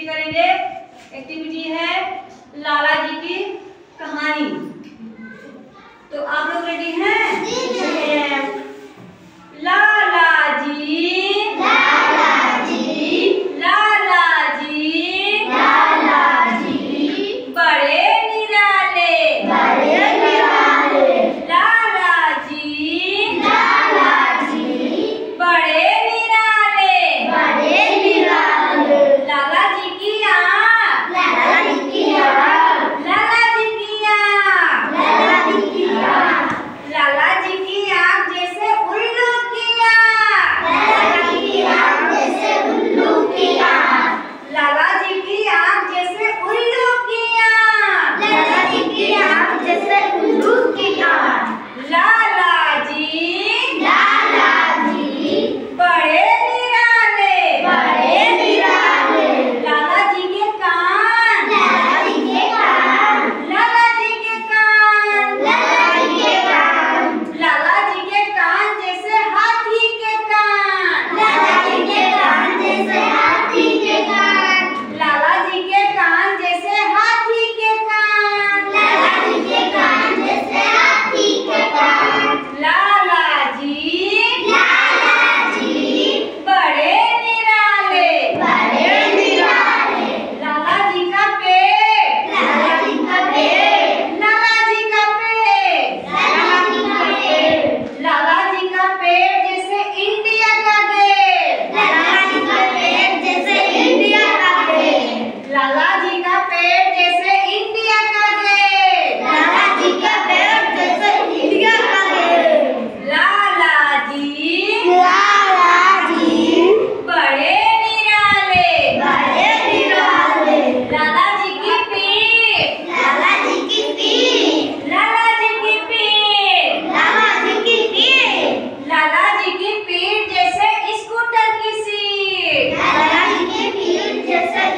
Activity करेंगे। Activity है लाला जी की कहानी। तो आप लोग रेडी हैं? लाला जी, लाला जी, लाला जी, लाला जी, बड़े निराले, बड़े निराले, लाला जी, लाला जी, बड़े निराले, बड़े निराले, लाला जी की आँख, लाला जी की आँख, लाला जी की आँख, लाला जी की आँख, लाला जी की आँख जैसे उल्लू की आँख, लाला जी की आँख जैसे उल्लू की आँख, लाला जी की आँख जैसे उल्लू की आँख, लाला जी की आँख जैसे उल्लू की आँख, लाला जी, लाला जी, बड़े निराले, बड़े निराले, लाला जी के कान, लाला जी के कान, लाला जी के कान, लाला जी के कान, लाला जी के कान जैसे हाथी के कान, लाला जी के कान जैसे हाथी के कान, लाला जी के कान जैसे हाथी के कान, लाला जी के कान जैसे हाथी के कान, लाला जी, लाला जी, बड़े निराले, बड़े निराले, लाला जी का पेट, लाला जी का पेट, लाला जी का पेट, लाला जी का पेट, लाला जी का पेट जैसे इंडिया का गेट, लाला जी का पेट जैसे इंडिया का गेट, लाला जी का पेट जैसे इंडिया का गेट, लाला जी का पेट जैसे इंडिया का गेट, लाला जी, लाला जी, बड़े निराले, बड़े निराले, लाला जी की पीठ, लाला जी की पीठ, लाला जी की पीठ, लाला जी की पीठ, लाला जी की पीठ जैसे स्कूटर की सीट, लाला जी की पीठ जैसे